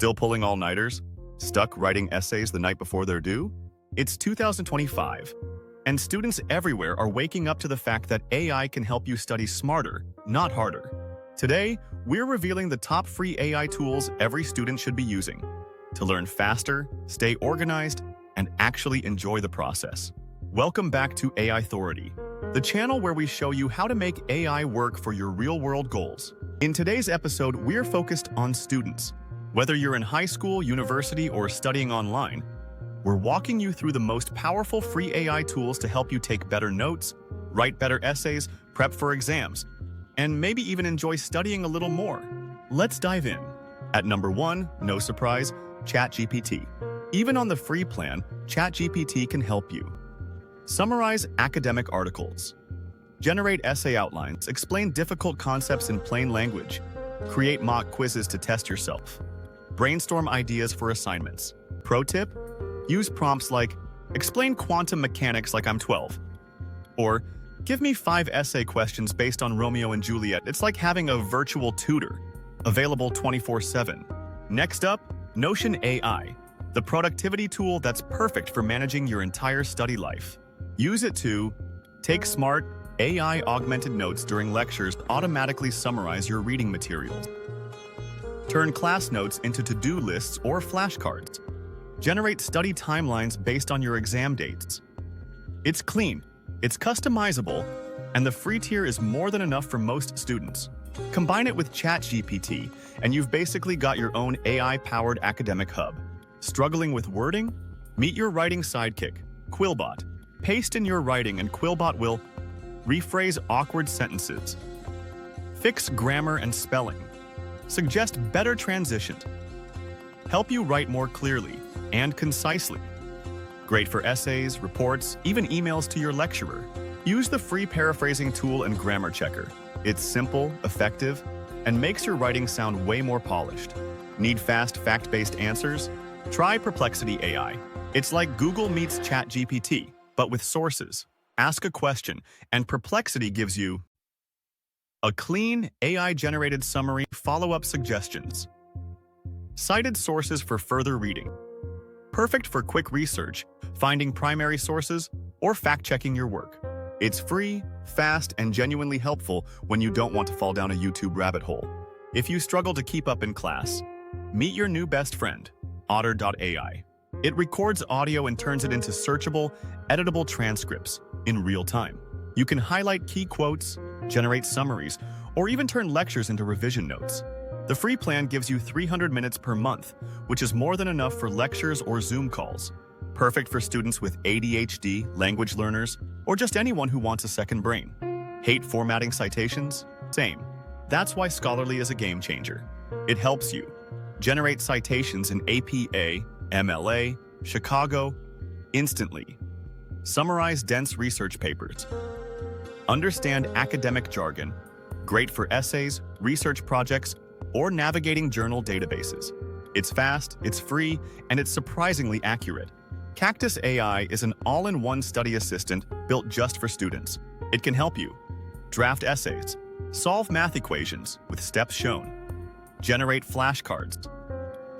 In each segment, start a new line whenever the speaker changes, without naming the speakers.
Still pulling all-nighters? Stuck writing essays the night before they're due? It's 2025, and students everywhere are waking up to the fact that AI can help you study smarter, not harder. Today, we're revealing the top free AI tools every student should be using to learn faster, stay organized, and actually enjoy the process. Welcome back to AITHORITY, the channel where we show you how to make AI work for your real-world goals. In today's episode, we're focused on students. Whether you're in high school, university, or studying online, we're walking you through the most powerful free AI tools to help you take better notes, write better essays, prep for exams, and maybe even enjoy studying a little more. Let's dive in. At number 1, no surprise, ChatGPT. Even on the free plan, ChatGPT can help you. Summarize academic articles. Generate essay outlines, explain difficult concepts in plain language. Create mock quizzes to test yourself. Brainstorm ideas for assignments. Pro tip: use prompts like, explain quantum mechanics like I'm 12. Or, give me 5 essay questions based on Romeo and Juliet. It's like having a virtual tutor. Available 24/7. Next up, Notion AI, the productivity tool that's perfect for managing your entire study life. Use it to take smart, AI-augmented notes during lectures to automatically summarize your reading materials. Turn class notes into to-do lists or flashcards. Generate study timelines based on your exam dates. It's clean, it's customizable, and the free tier is more than enough for most students. Combine it with ChatGPT, and you've basically got your own AI-powered academic hub. Struggling with wording? Meet your writing sidekick, Quillbot. Paste in your writing and Quillbot will rephrase awkward sentences, fix grammar and spelling, suggest better transitions, help you write more clearly and concisely. Great for essays, reports, even emails to your lecturer. Use the free paraphrasing tool and grammar checker. It's simple, effective, and makes your writing sound way more polished. Need fast, fact-based answers? Try Perplexity AI. It's like Google meets ChatGPT, but with sources. Ask a question, and Perplexity gives you a clean, AI-generated summary, follow-up suggestions. Cited sources for further reading. Perfect for quick research, finding primary sources, or fact-checking your work. It's free, fast, and genuinely helpful when you don't want to fall down a YouTube rabbit hole. If you struggle to keep up in class, meet your new best friend, Otter.ai. It records audio and turns it into searchable, editable transcripts in real time. You can highlight key quotes, generate summaries, or even turn lectures into revision notes. The free plan gives you 300 minutes per month, which is more than enough for lectures or Zoom calls. Perfect for students with ADHD, language learners, or just anyone who wants a second brain. Hate formatting citations? Same. That's why Scholarly is a game changer. It helps you generate citations in APA, MLA, Chicago, instantly. Summarize dense research papers. Understand academic jargon, great for essays, research projects, or navigating journal databases. It's fast, it's free, and it's surprisingly accurate. Cactus AI is an all-in-one study assistant built just for students. It can help you draft essays, solve math equations with steps shown, generate flashcards,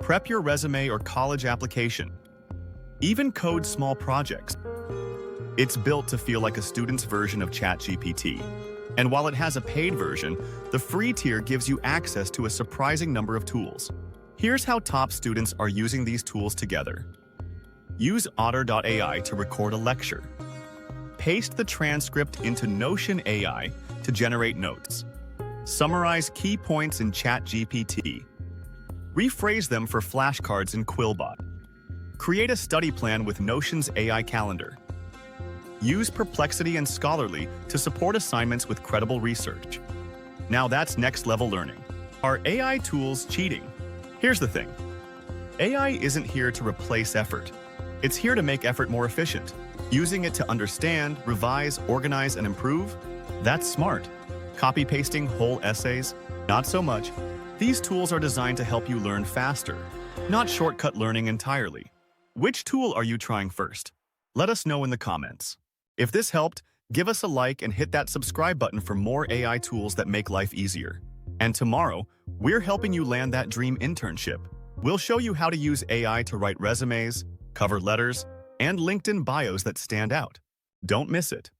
prep your resume or college application, even code small projects. It's built to feel like a student's version of ChatGPT. And while it has a paid version, the free tier gives you access to a surprising number of tools. Here's how top students are using these tools together. Use Otter.ai to record a lecture. Paste the transcript into Notion AI to generate notes. Summarize key points in ChatGPT. Rephrase them for flashcards in Quillbot. Create a study plan with Notion's AI calendar. Use Perplexity and Scholarly to support assignments with credible research. Now that's next-level learning. Are AI tools cheating? Here's the thing. AI isn't here to replace effort. It's here to make effort more efficient. Using it to understand, revise, organize, and improve? That's smart. Copy-pasting whole essays? Not so much. These tools are designed to help you learn faster, not shortcut learning entirely. Which tool are you trying first? Let us know in the comments. If this helped, give us a like and hit that subscribe button for more AI tools that make life easier. And tomorrow, we're helping you land that dream internship. We'll show you how to use AI to write resumes, cover letters, and LinkedIn bios that stand out. Don't miss it.